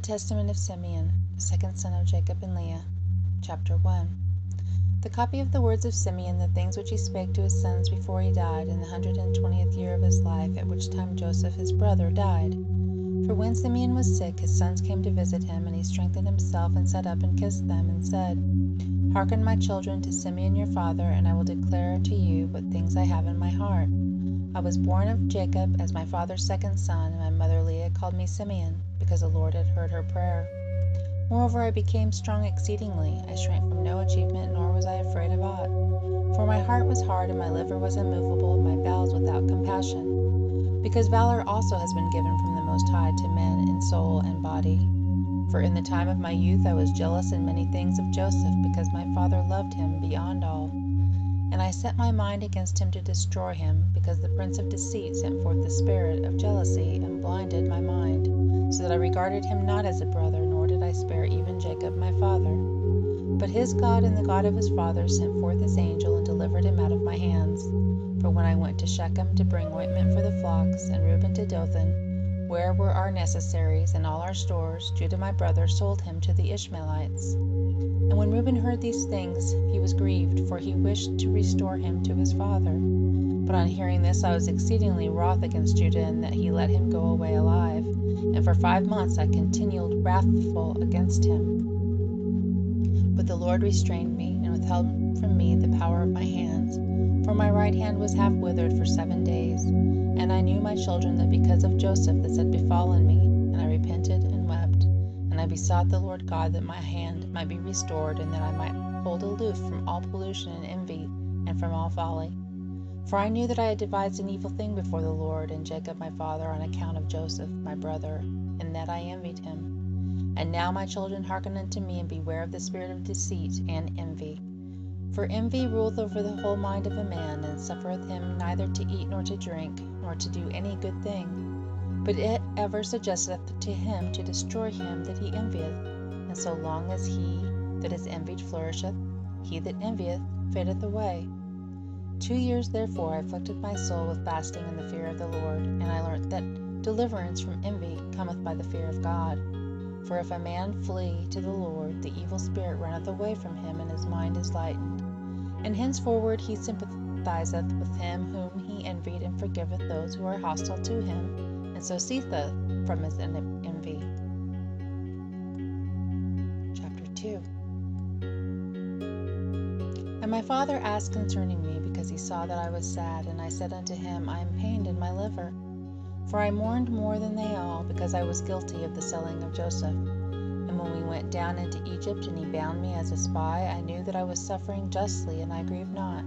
The Testament of Simeon, the second son of Jacob and Leah. Chapter 1. The copy of the words of Simeon, the things which he spake to his sons before he died, in the 120th year of his life, at which time Joseph his brother died. For when Simeon was sick, his sons came to visit him, and he strengthened himself, and sat up and kissed them, and said, Hearken, my children, to Simeon your father, and I will declare to you what things I have in my heart. I was born of Jacob as my father's second son, and my mother Leah called me Simeon, because the Lord had heard her prayer. Moreover, I became strong exceedingly. I shrank from no achievement, nor was I afraid of aught. For my heart was hard, and my liver was immovable, and my bowels without compassion. Because valor also has been given from the Most High to men in soul and body. For in the time of my youth I was jealous in many things of Joseph, because my father loved him beyond all. And I set my mind against him to destroy him, because the prince of deceit sent forth the spirit of jealousy, and blinded my mind, so that I regarded him not as a brother, nor did I spare even Jacob my father. But his God and the God of his fathers sent forth his angel, and delivered him out of my hands. For when I went to Shechem to bring ointment for the flocks, and Reuben to Dothan, where were our necessaries and all our stores, Judah my brother sold him to the Ishmaelites. And when Reuben heard these things, he was grieved, for he wished to restore him to his father. But on hearing this, I was exceedingly wroth against Judah, in that he let him go away alive. And for 5 months I continued wrathful against him. But the Lord restrained me, and withheld from me the power of my hands. For my right hand was half withered for 7 days. And I knew, my children, that because of Joseph this had befallen me, and I repented and wept. And I besought the Lord God that my hand might be restored, and that I might hold aloof from all pollution and envy, and from all folly. For I knew that I had devised an evil thing before the Lord and Jacob my father on account of Joseph my brother, and that I envied him. And now, my children, hearken unto me, and beware of the spirit of deceit and envy. For envy ruleth over the whole mind of a man, and suffereth him neither to eat nor to drink, nor to do any good thing. But it ever suggesteth to him to destroy him that he envieth. And so long as he that is envied flourisheth, he that envieth fadeth away. 2 years therefore I afflicted my soul with fasting and the fear of the Lord, and I learnt that deliverance from envy cometh by the fear of God. For if a man flee to the Lord, the evil spirit runneth away from him, and his mind is lightened. And henceforward he sympathizeth with him whom he envied, and forgiveth those who are hostile to him, and so ceaseth from his envy. Chapter 2. And my father asked concerning me, because he saw that I was sad, and I said unto him, I am pained in my liver. For I mourned more than they all, because I was guilty of the selling of Joseph. And when we went down into Egypt, and he bound me as a spy, I knew that I was suffering justly, and I grieved not.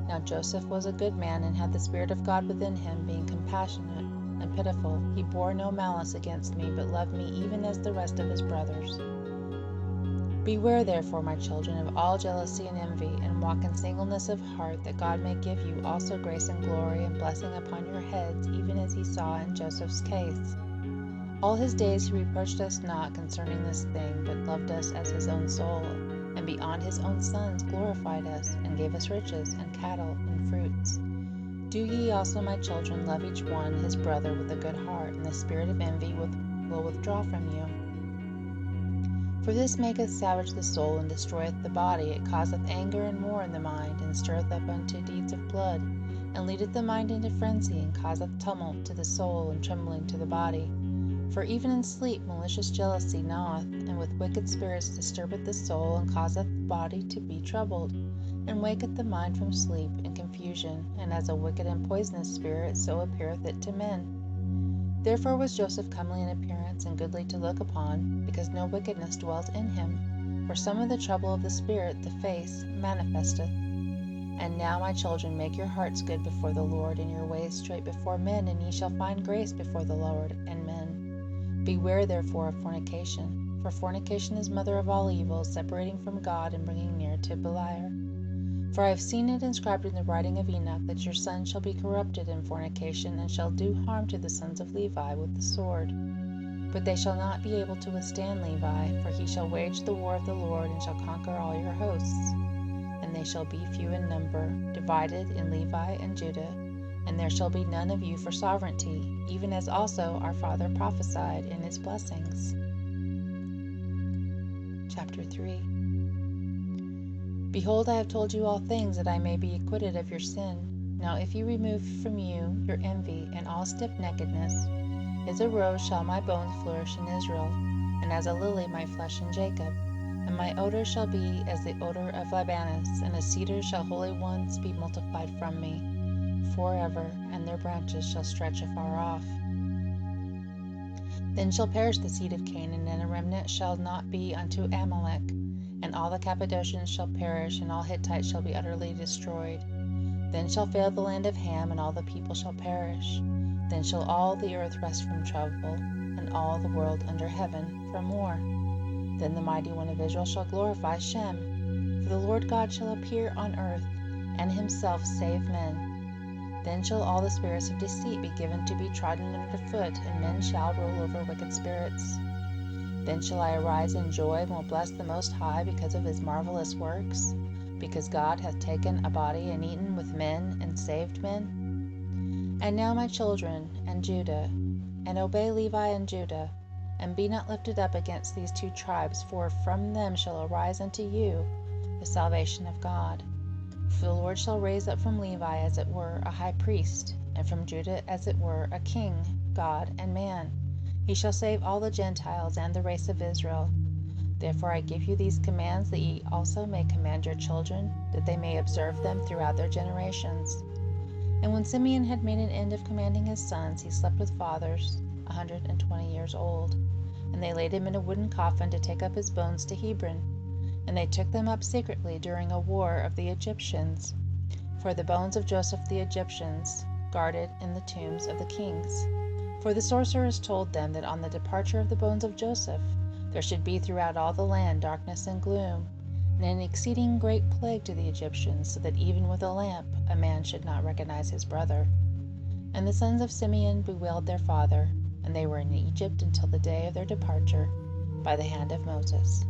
Now Joseph was a good man, and had the Spirit of God within him, being compassionate and pitiful. He bore no malice against me, but loved me even as the rest of his brothers. Beware therefore, my children, of all jealousy and envy, and walk in singleness of heart, that God may give you also grace and glory and blessing upon your heads, even as he saw in Joseph's case. All his days he reproached us not concerning this thing, but loved us as his own soul, and beyond his own sons glorified us, and gave us riches, and cattle, and fruits. Do ye also, my children, love each one his brother with a good heart, and the spirit of envy will withdraw from you. For this maketh savage the soul, and destroyeth the body. It causeth anger and war in the mind, and stirreth up unto deeds of blood, and leadeth the mind into frenzy, and causeth tumult to the soul, and trembling to the body. For even in sleep malicious jealousy gnaweth, and with wicked spirits disturbeth the soul, and causeth the body to be troubled, and waketh the mind from sleep and confusion. And as a wicked and poisonous spirit, so appeareth it to men. Therefore was Joseph comely in appearance, and goodly to look upon, because no wickedness dwelt in him. For some of the trouble of the spirit the face manifesteth. And now, my children, make your hearts good before the Lord, and your ways straight before men, and ye shall find grace before the Lord and men. Beware therefore of fornication, for fornication is mother of all evils, separating from God, and bringing near to Beliar. For I have seen it inscribed in the writing of Enoch, that your sons shall be corrupted in fornication, and shall do harm to the sons of Levi with the sword. But they shall not be able to withstand Levi, for he shall wage the war of the Lord, and shall conquer all your hosts. And they shall be few in number, divided in Levi and Judah, and there shall be none of you for sovereignty, even as also our father prophesied in his blessings. Chapter 3. Behold, I have told you all things, that I may be acquitted of your sin. Now if you remove from you your envy and all stiff-neckedness, as a rose shall my bones flourish in Israel, and as a lily my flesh in Jacob. And my odor shall be as the odor of Libanus, and as cedars shall holy ones be multiplied from me forever, and their branches shall stretch afar off. Then shall perish the seed of Canaan, and a remnant shall not be unto Amalek. And all the Cappadocians shall perish, and all Hittites shall be utterly destroyed. Then shall fail the land of Ham, and all the people shall perish. Then shall all the earth rest from trouble, and all the world under heaven from war. Then the mighty one of Israel shall glorify Shem, for the Lord God shall appear on earth, and himself save men. Then shall all the spirits of deceit be given to be trodden under foot, and men shall rule over wicked spirits. Then shall I arise in joy, and will bless the Most High because of his marvelous works, because God hath taken a body and eaten with men and saved men. And now, my children, and Judah, and obey Levi and Judah, and be not lifted up against these two tribes, for from them shall arise unto you the salvation of God. For the Lord shall raise up from Levi as it were a high priest, and from Judah as it were a king, God and man. He shall save all the Gentiles and the race of Israel. Therefore I give you these commands, that ye also may command your children, that they may observe them throughout their generations. And when Simeon had made an end of commanding his sons, he slept with fathers, 120 years old. And they laid him in a wooden coffin to take up his bones to Hebron. And they took them up secretly during a war of the Egyptians. For the bones of Joseph the Egyptians guarded in the tombs of the kings. For the sorcerers told them that on the departure of the bones of Joseph there should be throughout all the land darkness and gloom, and an exceeding great plague to the Egyptians, so that even with a lamp a man should not recognize his brother. And the sons of Simeon bewailed their father, and they were in Egypt until the day of their departure by the hand of Moses.